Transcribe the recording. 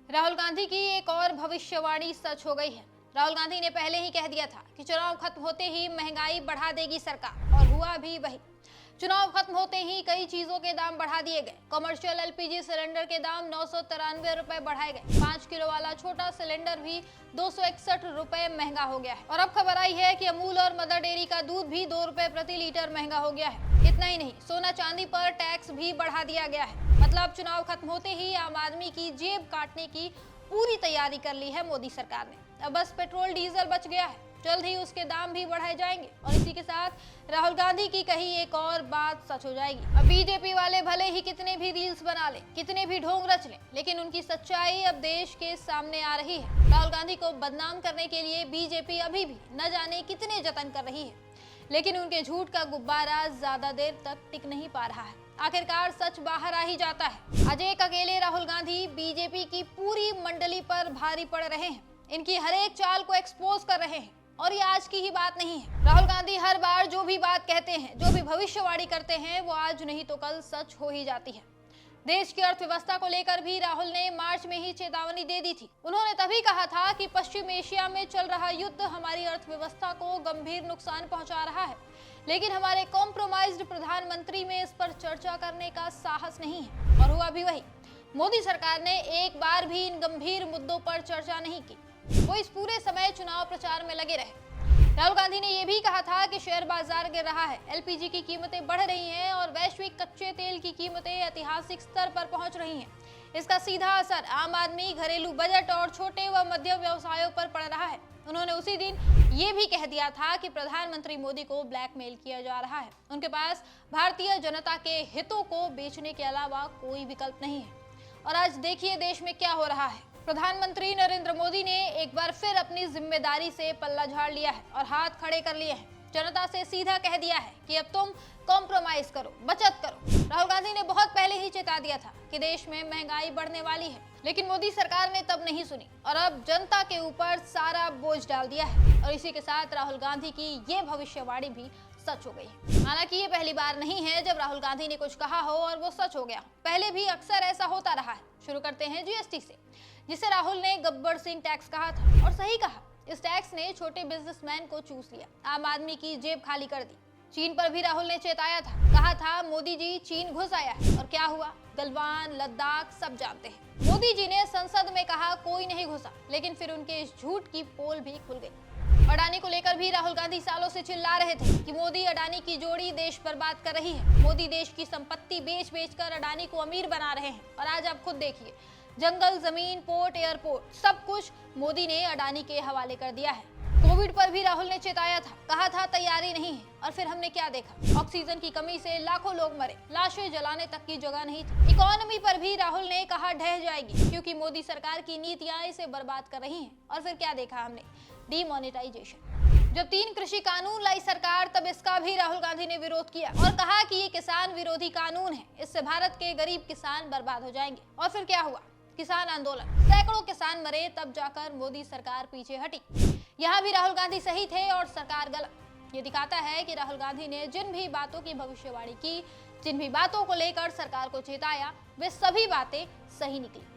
राहुल गांधी की एक और भविष्यवाणी सच हो गई है। राहुल गांधी ने पहले ही कह दिया था कि चुनाव खत्म होते ही महंगाई बढ़ा देगी सरकार, और हुआ भी वही। चुनाव खत्म होते ही कई चीजों के दाम बढ़ा दिए गए। कमर्शियल एलपीजी सिलेंडर के दाम 993 रुपए बढ़ाए गए। 5 किलो वाला छोटा सिलेंडर भी 261 रुपए महंगा हो गया है। और अब खबर आई है कि अमूल और मदर डेयरी का दूध भी 2 रुपए प्रति लीटर महंगा हो गया है। इतना ही नहीं, सोना चांदी पर टैक्स भी बढ़ा दिया गया है। मतलब चुनाव खत्म होते ही आम आदमी की जेब काटने की पूरी तैयारी कर ली है मोदी सरकार ने। अब बस पेट्रोल डीजल बच गया है, जल्द ही उसके दाम भी बढ़ाए जाएंगे। और इसी के साथ राहुल गांधी की कही एक और बात सच हो जाएगी। अब बीजेपी वाले भले ही कितने भी रील्स बना ले, कितने भी ढोंग रच ले, लेकिन उनकी सच्चाई अब देश के सामने आ रही है। राहुल गांधी को बदनाम करने के लिए बीजेपी अभी भी न जाने कितने जतन कर रही है, लेकिन उनके झूठ का गुब्बारा ज्यादा देर तक टिक नहीं पा रहा है। आखिरकार सच बाहर आ ही जाता है। आज एक अकेले राहुल गांधी बीजेपी की पूरी मंडली पर भारी पड़ रहे हैं, इनकी हर एक चाल को एक्सपोज कर रहे हैं। और ये आज की ही बात नहीं है। राहुल गांधी हर बार जो भी बात कहते हैं, जो भी भविष्यवाणी करते हैं, वो आज नहीं तो कल सच हो ही जाती है। देश की अर्थव्यवस्था को लेकर भी राहुल ने मार्च में ही चेतावनी दे दी थी। उन्होंने तभी कहा था कि पश्चिम एशिया में चल रहा युद्ध हमारी अर्थव्यवस्था को गंभीर नुकसान पहुंचा रहा है, लेकिन हमारे कॉम्प्रोमाइज्ड प्रधानमंत्री में इस पर चर्चा करने का साहस नहीं है। और हुआ भी वही। मोदी सरकार ने एक बार भी इन गंभीर मुद्दों पर चर्चा नहीं की। वो इस पूरे समय चुनाव प्रचार में लगे रहे। राहुल गांधी ने यह भी कहा था कि शेयर बाजार गिर रहा है, एलपीजी की कीमतें बढ़ रही हैं और वैश्विक कच्चे तेल की कीमतें ऐतिहासिक स्तर पर पहुंच रही हैं। इसका सीधा असर आम आदमी, घरेलू बजट और छोटे व मध्यम व्यवसायों पर पड़ रहा है। उन्होंने उसी दिन ये भी कह दिया था कि प्रधानमंत्री मोदी को ब्लैकमेल किया जा रहा है। उनके पास भारतीय जनता के हितों को बेचने के अलावा कोई विकल्प नहीं है। और आज देखिए देश में क्या हो रहा है। प्रधानमंत्री नरेंद्र मोदी ने एक बार फिर अपनी जिम्मेदारी से पल्ला झाड़ लिया है और हाथ खड़े कर लिए हैं। जनता से सीधा कह दिया है कि अब तुम कॉम्प्रोमाइज करो, बचत करो। राहुल गांधी ने बहुत पहले ही चेता दिया था कि देश में महंगाई बढ़ने वाली है, लेकिन मोदी सरकार ने तब नहीं सुनी और अब जनता के ऊपर सारा बोझ डाल दिया है। और इसी के साथ राहुल गांधी की ये भविष्यवाणी भी सच हो गई है। हालांकि ये पहली बार नहीं है जब राहुल गांधी ने कुछ कहा हो और वो सच हो गया। पहले भी अक्सर ऐसा होता रहा है। शुरू करते हैं जीएसटी से, जिसे राहुल ने गब्बर सिंह टैक्स कहा था, और सही कहा। इस टैक्स ने छोटे बिजनेसमैन को चूस लिया, आम आदमी की जेब खाली कर दी। चीन पर भी राहुल ने चेताया था, कहा था मोदी जी चीन घुस आया है, और क्या हुआ? गलवान, लद्दाख सब जानते हैं। मोदी जी ने संसद में कहा कोई नहीं घुसा, लेकिन फिर उनके इस झूठ की पोल भी खुल गई। अडानी को लेकर भी राहुल गांधी सालों से चिल्ला रहे थे कि मोदी अडानी की जोड़ी देश बर्बाद कर रही है। मोदी देश की संपत्ति बेच बेच कर अडानी को अमीर बना रहे हैं। और आज आप खुद देखिए, जंगल, जमीन, पोर्ट, एयरपोर्ट सब कुछ मोदी ने अडानी के हवाले कर दिया है। कोविड पर भी राहुल ने चेताया था, कहा था तैयारी नहीं है, और फिर हमने क्या देखा? ऑक्सीजन की कमी से लाखों लोग मरे, लाशें जलाने तक की जगह नहीं थी। इकोनॉमी पर भी राहुल ने कहा ढह जाएगी, क्योंकि मोदी सरकार की नीतियां इसे बर्बाद कर रही हैं। और फिर क्या देखा हमने? डीमोनेटाइजेशन। जब 3 कृषि कानून लाई सरकार, तब इसका भी राहुल गांधी ने विरोध किया और कहा कि ये किसान विरोधी कानून है, इससे भारत के गरीब किसान बर्बाद हो जाएंगे। और फिर क्या हुआ? किसान आंदोलन, सैकड़ों किसान मरे, तब जाकर मोदी सरकार पीछे हटी। यहाँ भी राहुल गांधी सही थे और सरकार गलत। ये दिखाता है कि राहुल गांधी ने जिन भी बातों की भविष्यवाणी की, जिन भी बातों को लेकर सरकार को चेताया, वे सभी बातें सही निकली।